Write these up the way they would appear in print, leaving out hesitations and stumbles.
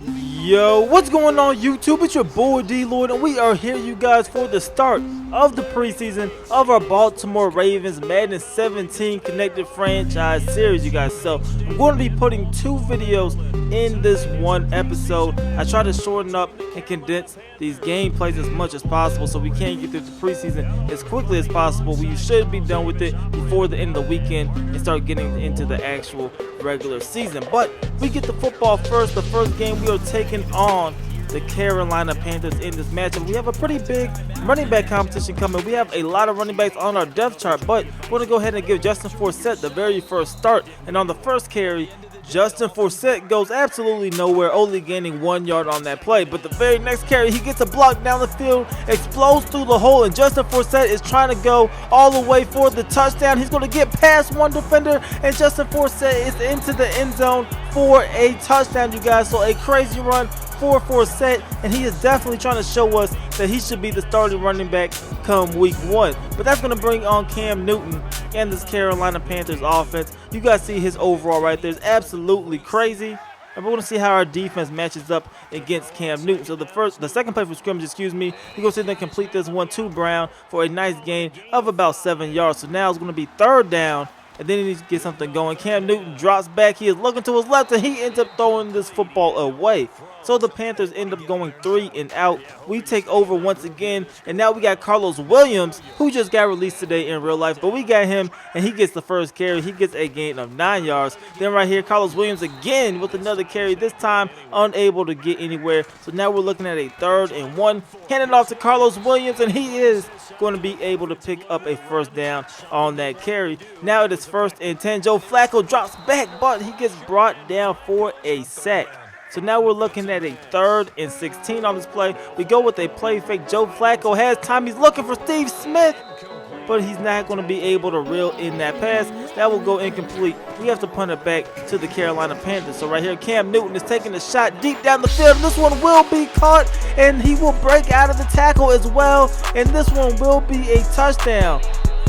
Yo, what's going on YouTube? It's your boy DLloyd, and we are here, you guys, for the start of the preseason of our Baltimore Ravens Madden 17 Connected Franchise Series, you guys. So I'm going to be putting 2 videos in this one episode. I try to shorten up and condense these gameplays as much as possible so we can get through the preseason as quickly as possible. We should be done with it before the end of the weekend and start getting into the actual regular season. But we get the football first. The first game, we are taking on the Carolina Panthers in this matchup. We have a pretty big running back competition coming. We have a lot of running backs on our depth chart, but we're going to go ahead and give Justin Forsett the very first start. And on the first carry, Justin Forsett goes absolutely nowhere, only gaining 1 yard on that play. But the very next carry, he gets a block down the field, explodes through the hole, and Justin Forsett is trying to go all the way for the touchdown. He's going to get past one defender, and Justin Forsett is into the end zone for a touchdown, you guys. So a crazy run for Forsett, and he is definitely trying to show us that he should be the starting running back come week 1. But that's going to bring on Cam Newton and this Carolina Panthers offense. You guys see his overall right there is absolutely crazy. And we're going to see how our defense matches up against Cam Newton. So the second play for scrimmage, he goes in and complete this one to Brown for a nice gain of about 7 yards. So now it's going to be third down, and then he needs to get something going. Cam Newton drops back. He is looking to his left, and he ends up throwing this football away. So the Panthers end up going 3 and out. We take over once again, and now we got Carlos Williams, who just got released today in real life. But we got him, and he gets the first carry. He gets a gain of 9 yards. Then right here, Carlos Williams again with another carry, this time unable to get anywhere. So now we're looking at a 3rd and 1. Hand it off to Carlos Williams, and he is going to be able to pick up a first down on that carry. Now it is 1st and 10. Joe Flacco drops back, but he gets brought down for a sack. So now we're looking at a 3rd and 16 on this play. We go with a play fake. Joe Flacco has time. He's looking for Steve Smith, but he's not going to be able to reel in that pass. That will go incomplete. We have to punt it back to the Carolina Panthers. So right here, Cam Newton is taking a shot deep down the field. This one will be caught, and he will break out of the tackle as well. And this one will be a touchdown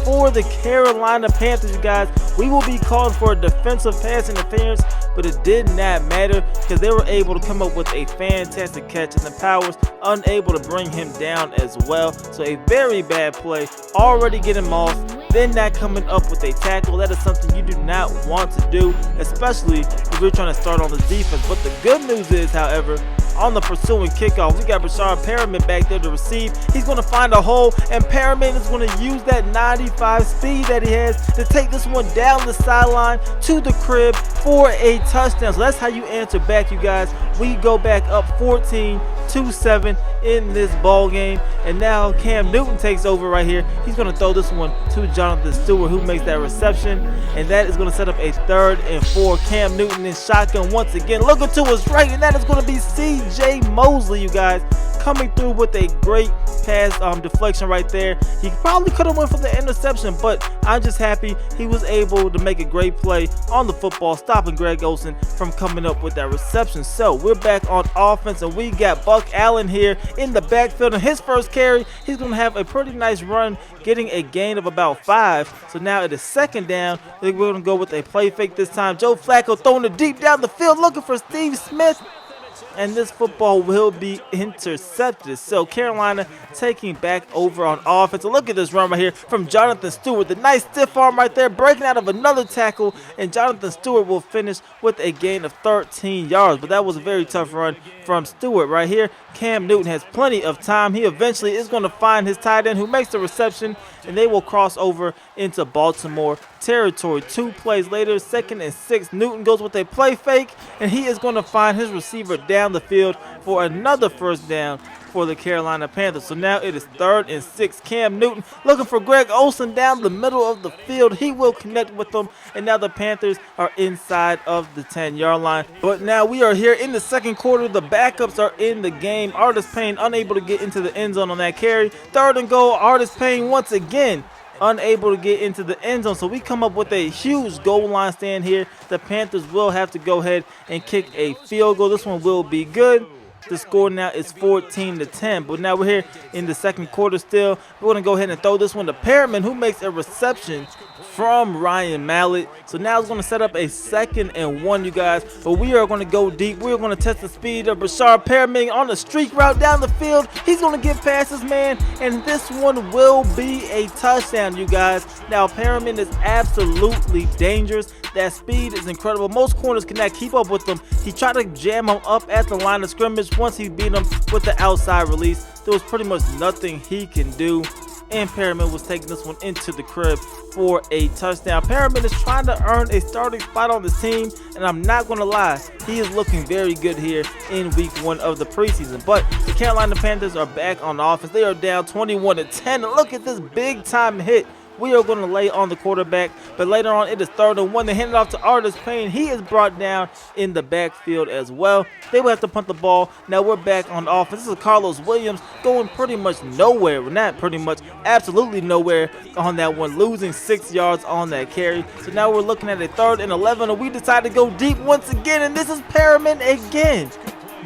for the Carolina Panthers, you guys. We will be called for a defensive pass interference, but it did not matter because they were able to come up with a fantastic catch, and the Powers unable to bring him down as well. So a very bad play, already getting off, then not coming up with a tackle. That is something you do not want to do, especially if you're trying to start on this defense. But the good news is, however, on the pursuing kickoff, we got Rashard Perriman back there to receive. He's going to find a hole, and Perriman is going to use that 95 speed that he has to take this one down the sideline to the crib for a touchdown. So that's how you answer back, you guys. We go back up 14-7 in this ball game, and now Cam Newton takes over right here. He's going to throw this one to Jonathan Stewart, who makes that reception, and that is going to set up a 3rd and 4. Cam Newton in shotgun once again, looking to his right, and that is going to be C.J. Mosley, you guys, coming through with a great pass deflection right there. He probably could have went for the interception, but I'm just happy he was able to make a great play on the football, stopping Greg Olsen from coming up with that reception. So we're back on offense, and we got Buck Allen here in the backfield. And his first carry, he's going to have a pretty nice run, getting a gain of about 5. So now it is 2nd down. We're going to go with a play fake this time. Joe Flacco throwing it deep down the field, looking for Steve Smith, and this football will be intercepted. So Carolina taking back over on offense. And look at this run right here from Jonathan Stewart. The nice stiff arm right there, breaking out of another tackle, and Jonathan Stewart will finish with a gain of 13 yards. But that was a very tough run from Stewart right here. Cam Newton has plenty of time. He eventually is going to find his tight end, who makes the reception, and they will cross over into Baltimore territory. 2 plays later, 2nd and 6. Newton goes with a play fake, and he is going to find his receiver down the field for another first down for the Carolina Panthers. So now it is 3rd and 6. Cam Newton looking for Greg Olsen down the middle of the field. He will connect with them, and now the Panthers are inside of the 10-yard line. But now we are here in the 2nd quarter. The backups are in the game. Artis Payne unable to get into the end zone on that carry. 3rd and goal. Artis Payne once again unable to get into the end zone. So we come up with a huge goal line stand here. The Panthers will have to go ahead and kick a field goal. This one will be good. The score now is 14-10. But now we're here in the 2nd quarter still. We're going to go ahead and throw this one to Perriman, who makes a reception from Ryan Mallett. So now it's going to set up a 2nd and 1, you guys. But we are going to go deep. We're going to test the speed of Rashard Perriman on the streak route down the field. He's going to get past this man, and this one will be a touchdown, you guys. Now, Perriman is absolutely dangerous. That speed is incredible. Most corners cannot keep up with him. He tried to jam him up at the line of scrimmage. Once he beat him with the outside release, there was pretty much nothing he can do. And Perriman was taking this one into the crib for a touchdown. Perriman is trying to earn a starting spot on this team, and I'm not going to lie, he is looking very good here in week 1 of the preseason. But the Carolina Panthers are back on offense. They are down 21-10. Look at this big time hit we are going to lay on the quarterback, but later on it is 3rd and 1. They hand it off to Artis Payne. He is brought down in the backfield as well. They will have to punt the ball. Now we're back on offense. This is Carlos Williams going pretty much nowhere. Not pretty much, absolutely nowhere on that one, losing 6 yards on that carry. So now we're looking at a 3rd and 11, and we decide to go deep once again, and this is Perriman again,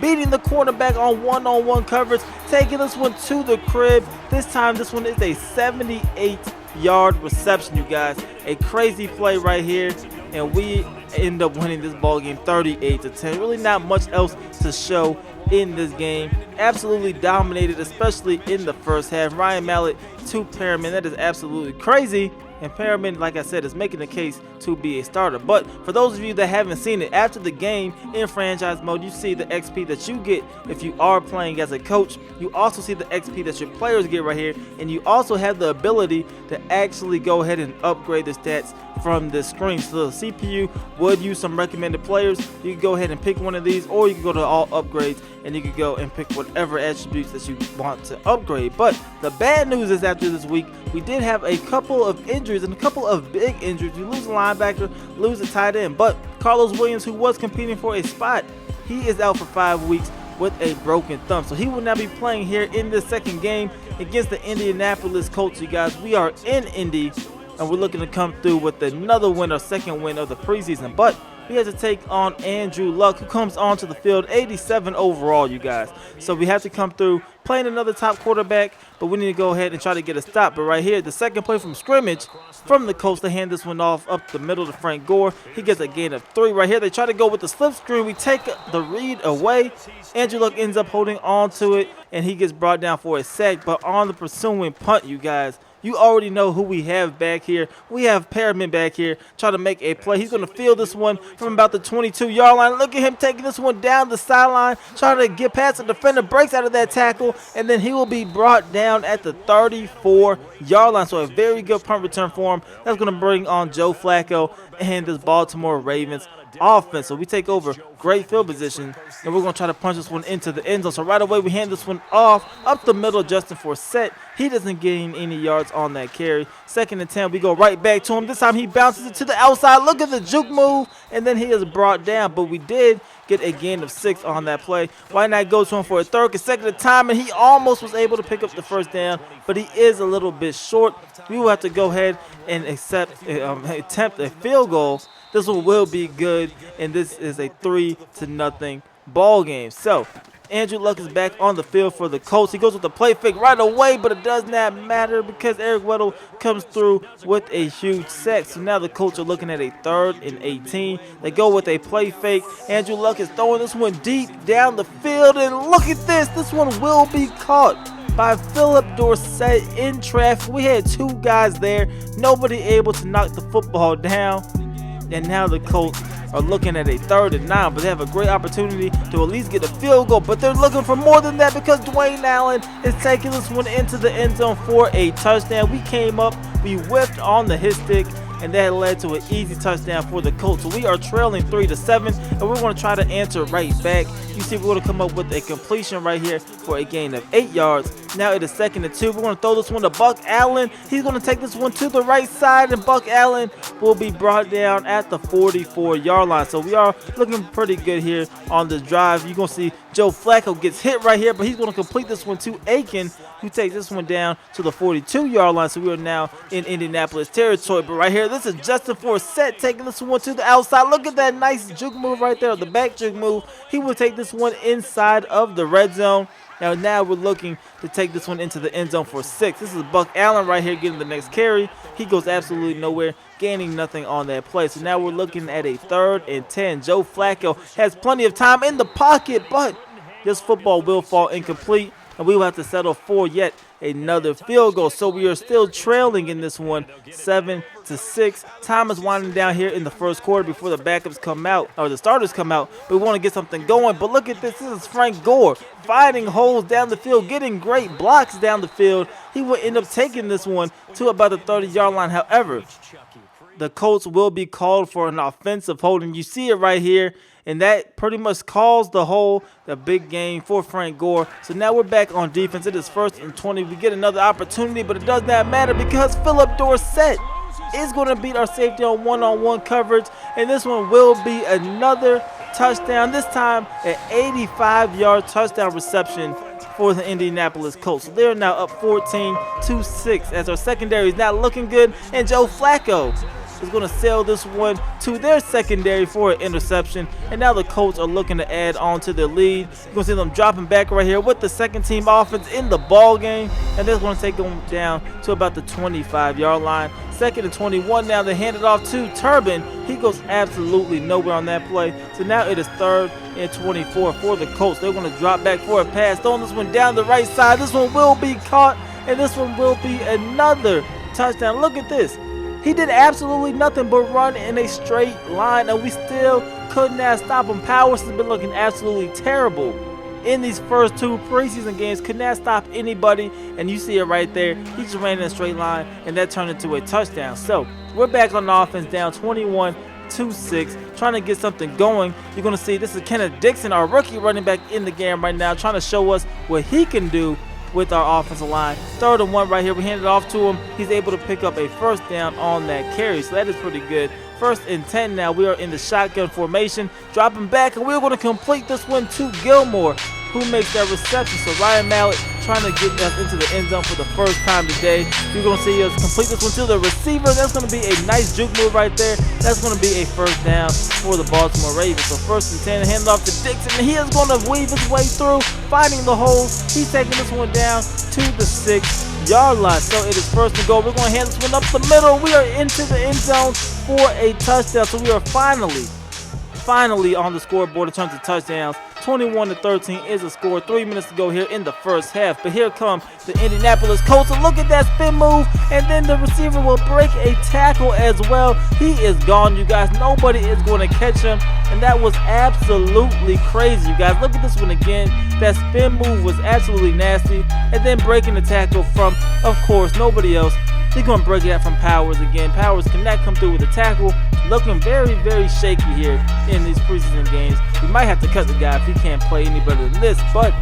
beating the cornerback on one-on-one coverage, taking this one to the crib. This time, this one is a 78-yard reception, you guys. A crazy play right here, and we end up winning this ball game 38-10. Really not much else to show in this game. Absolutely dominated, especially in the first half. Ryan Mallett to Perriman. That is absolutely crazy. And Perriman, like I said, is making the case to be a starter. But for those of you that haven't seen it, after the game in franchise mode, you see the XP that you get if you are playing as a coach. You also see the XP that your players get right here. And you also have the ability to actually go ahead and upgrade the stats from the screen. So the CPU would use some recommended players. You can go ahead and pick one of these, or you can go to all upgrades and you can go and pick whatever attributes that you want to upgrade. But the bad news is after this week, we did have a couple of injuries and a couple of big injuries. We lose a linebacker, lose a tight end, but Carlos Williams, who was competing for a spot, he is out for 5 weeks with a broken thumb. So he will now be playing here in this second game against the Indianapolis Colts, you guys. We are in Indy, and we're looking to come through with another win, or second win of the preseason. But we have to take on Andrew Luck, who comes onto the field, 87 overall, you guys. So we have to come through playing another top quarterback, but we need to go ahead and try to get a stop. But right here, the second play from scrimmage from the Colts, they hand this one off up the middle to Frank Gore. He gets a gain of 3 right here. They try to go with the slip screen. We take the read away. Andrew Luck ends up holding on to it, and he gets brought down for a sack. But on the pursuing punt, you guys, you already know who we have back here. We have Perriman back here trying to make a play. He's going to field this one from about the 22-yard line. Look at him taking this one down the sideline, trying to get past the defender, breaks out of that tackle, and then he will be brought down at the 34-yard line. So a very good punt return for him. That's going to bring on Joe Flacco and this Baltimore Ravens offense. So we take over, great field position, and we're going to try to punch this one into the end zone. So right away we hand this one off up the middle, Justin Forsett. He doesn't gain any yards on that carry. 2nd and 10, we go right back to him. This time he bounces it to the outside. Look at the juke move, and then he is brought down. But we did get a gain of 6 on that play. Why not go to him for a 3rd consecutive time, and he almost was able to pick up the first down, but he is a little bit short. We will have to go ahead and attempt a field goal. This one will be good, and this is a 3-0 ball game. So Andrew Luck is back on the field for the Colts. He goes with the play fake right away, but it does not matter because Eric Weddle comes through with a huge sack. So now the Colts are looking at a 3rd and 18. They go with a play fake. Andrew Luck is throwing this one deep down the field, and look at this. This one will be caught by Philip Dorsett in traffic. We had 2 guys there, nobody able to knock the football down. And now the Colts are looking at a 3rd and 9, but they have a great opportunity to at least get a field goal. But they're looking for more than that because Dwayne Allen is taking this one into the end zone for a touchdown. We came up, we whiffed on the hit stick, and that led to an easy touchdown for the Colts. So we are trailing 3-7, and we're going to try to answer right back. You see, we're going to come up with a completion right here for a gain of 8 yards. Now it is 2nd and 2. We're going to throw this one to Buck Allen. He's going to take this one to the right side, and Buck Allen will be brought down at the 44-yard line. So we are looking pretty good here on this drive. You're going to see Joe Flacco gets hit right here, but he's going to complete this one to Aiken, who takes this one down to the 42-yard line. So we are now in Indianapolis territory. But right here, this is Justin Forsett taking this one to the outside. Look at that nice juke move right there, the back juke move. He will take this this one inside of the red zone. Now we're looking to take this one into the end zone for 6. This is Buck Allen right here getting the next carry. He goes absolutely nowhere, gaining nothing on that play. So now we're looking at a 3rd and 10. Joe Flacco has plenty of time in the pocket, but this football will fall incomplete, and we will have to settle for yet another field goal. So we are still trailing in this one, 7-6. Time is winding down here in the first quarter before the backups come out, or the starters come out. We want to get something going, but look at this. This is Frank Gore finding holes down the field, getting great blocks down the field. He will end up taking this one to about the 30-yard line. However, the Colts will be called for an offensive holding. You see it right here. And that pretty much calls the big game for Frank Gore. So now we're back on defense. It is 1st and 20. We get another opportunity, but it does not matter because Philip Dorsett is going to beat our safety on one-on-one coverage. And this one will be another touchdown, this time an 85-yard touchdown reception for the Indianapolis Colts. So they're now up 14-6 as our secondary is not looking good. And Joe Flacco is going to sail this one to their secondary for an interception. And now the Colts are looking to add on to their lead. You're going to see them dropping back right here with the second-team offense in the ball game. And they're going to take them down to about the 25-yard line. 2nd and 21 now. They hand it off to Turbin. He goes absolutely nowhere on that play. So now it is 3rd and 24 for the Colts. They're going to drop back for a pass. Throwing this one down the right side. This one will be caught. And this one will be another touchdown. Look at this. He did absolutely nothing but run in a straight line, and we still could not stop him. Powers has been looking absolutely terrible in these first 2 preseason games. Could not stop anybody, and you see it right there. He just ran in a straight line, and that turned into a touchdown. So we're back on offense, down 21-6, trying to get something going. You're going to see this is Kenneth Dixon, our rookie running back in the game right now, trying to show us what he can do with our offensive line. 3rd and 1 right here. We hand it off to him. He's able to pick up a 1st down on that carry, so that is pretty good. 1st and 10 now. We are in the shotgun formation, dropping back, and we're going to complete this one to Gilmore, who makes that reception. So Ryan Mallett trying to get us into the end zone for the first time today. You're going to see us complete this one to the receiver. That's going to be a nice juke move right there. That's going to be a 1st down for the Baltimore Ravens. So 1st and 10, hand it off to Dixon, and he is going to weave his way through, finding the holes. He's taking this one down to the 6-yard line. So it is 1st and goal. We're going to hand this one up the middle. We are into the end zone for a touchdown. So we are finally on the scoreboard in terms of touchdowns. 21-13 is the score. 3 minutes to go here in the first half. But here come the Indianapolis Colts. And look at that spin move. And then the receiver will break a tackle as well. He is gone, you guys. Nobody is going to catch him. And that was absolutely crazy, you guys. Look at this one again. That spin move was absolutely nasty. And then breaking the tackle from, of course, nobody else. He's going to break it out from Powers again. Powers cannot come through with the tackle. Looking very, very shaky here in these preseason games. We might have to cut the guy if he can't play any better than this. But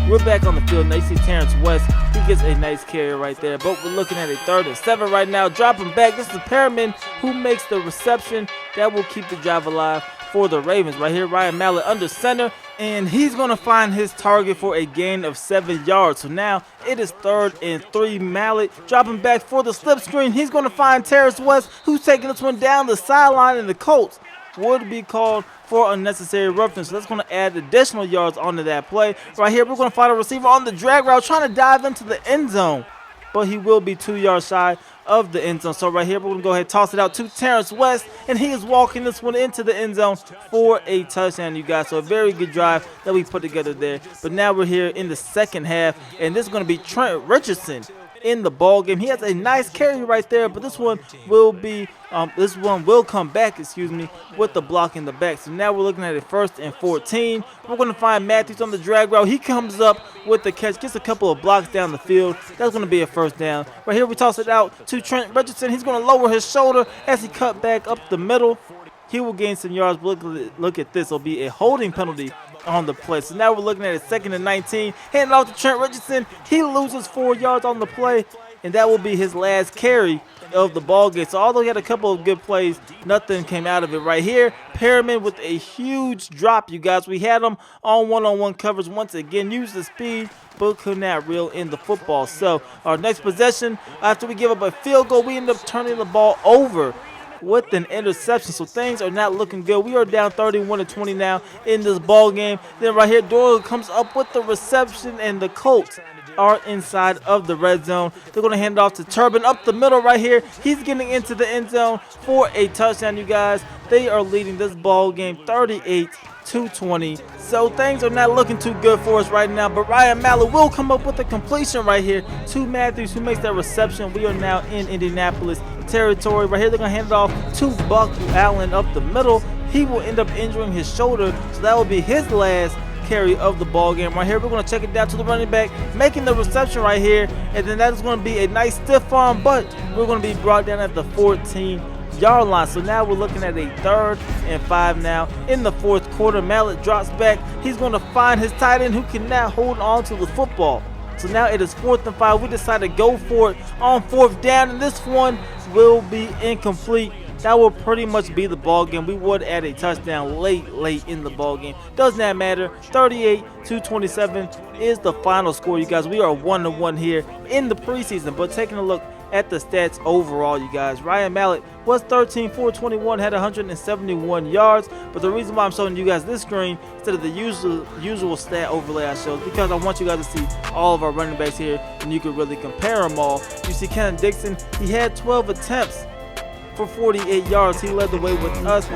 we're back on the field. Now you see Terrence West. He gets a nice carry right there. But we're looking at a 3rd and 7 right now. Dropping back. This is Perriman who makes the reception. That will keep the drive alive for the Ravens. Right here, Ryan Mallett under center. And he's going to find his target for a gain of 7 yards. So now it is 3rd and 3. Mallett dropping back for the slip screen. He's going to find Terrence West, who's taking this one down the sideline, and the Colts would be called for unnecessary roughness. So that's going to add additional yards onto that play. Right here, we're going to find a receiver on the drag route trying to dive into the end zone, but he will be 2 yards shy of the end zone. So right here, we're going to go ahead and toss it out to Terrence West, and he is walking this one into the end zone for a touchdown, you guys. So a very good drive that we put together there. But now we're here in the second half, and this is going to be Trent Richardson in the ball game. He has a nice carry right there, but this one will come back, with the block in the back. So now we're looking at a 1st and 14. We're going to find Matthews on the drag route. He comes up with the catch, gets a couple of blocks down the field. That's going to be a 1st down. Right here, we toss it out to Trent Richardson. He's going to lower his shoulder as he cut back up the middle. He will gain some yards. Look at this. It'll be a holding penalty on the play. So now we're looking at a 2nd and 19. Handing off to Trent Richardson. He loses 4 yards on the play, and that will be his last carry of the ball game. So although he had a couple of good plays, nothing came out of it. Right here, Perriman with a huge drop, you guys. We had him on one-on-one coverage once again. Used the speed, but could not reel in the football. So our next possession, after we give up a field goal, we end up turning the ball over with an interception. So things are not looking good. We are down 31-20 now in this ball game. Then right here, Doyle comes up with the reception, and the Colts are inside of the red zone. They're going to hand it off to Turbin up the middle right here. He's getting into the end zone for a touchdown, you guys. They are leading this ball game 38-20. So things are not looking too good for us right now, but Ryan Mallett will come up with a completion right here to Matthews, who makes that reception. We are now in Indianapolis territory. Right here, they're going to hand it off to Buck Allen up the middle. He will end up injuring his shoulder, so that will be his last carry of the ball game. Right here, we're going to check it down to the running back, making the reception right here, and then that is going to be a nice stiff arm, but we're going to be brought down at the 14-yard line. So now we're looking at a 3rd and 5 now in the 4th quarter. Mallett drops back. He's going to find his tight end, who cannot hold on to the football. So now it is 4th and 5. We decide to go for it on 4th down, and this one will be incomplete. That will pretty much be the ball game. We would add a touchdown late in the ball game. Does not matter. 38-27 is the final score, you guys. We are 1-1 here in the preseason, but taking a look at the stats overall, you guys, Ryan Mallett was 13-for-21, had 171 yards. But the reason why I'm showing you guys this screen instead of the usual stat overlay I showed is because I want you guys to see all of our running backs here, and you can really compare them all. You see Ken Dixon, he had 12 attempts for 48 yards. He led the way with us.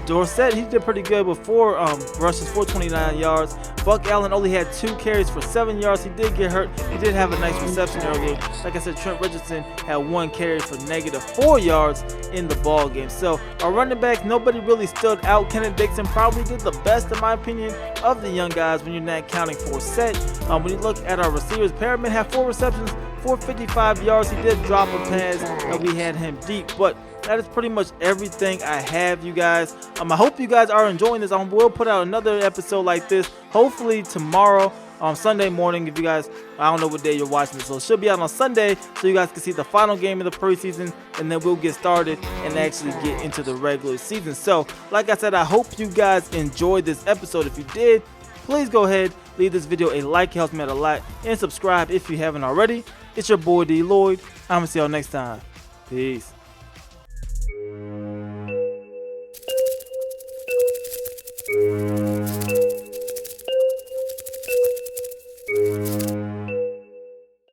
Dorsett, he did pretty good with 4 rushes for 29 yards. Buck Allen only had 2 carries for 7 yards. He did get hurt. He did have a nice reception earlier. Like I said, Trent Richardson had 1 carry for -4 yards in the ball game. So our running backs, nobody really stood out. Kenneth Dixon probably did the best, in my opinion, of the young guys when you're not counting Forsett. When you look at our receivers, Perriman had 4 receptions for 55 yards. He did drop a pass, and we had him deep, but that is pretty much everything I have, you guys. I hope you guys are enjoying this. I will put out another episode like this, hopefully tomorrow, Sunday morning. If you guys, I don't know what day you're watching this, so it should be out on Sunday, so you guys can see the final game of the preseason, and then we'll get started and actually get into the regular season. So, like I said, I hope you guys enjoyed this episode. If you did, please go ahead, leave this video a like, it helps me out a lot, and subscribe if you haven't already. It's your boy D Lloyd. I'm gonna see y'all next time. Peace.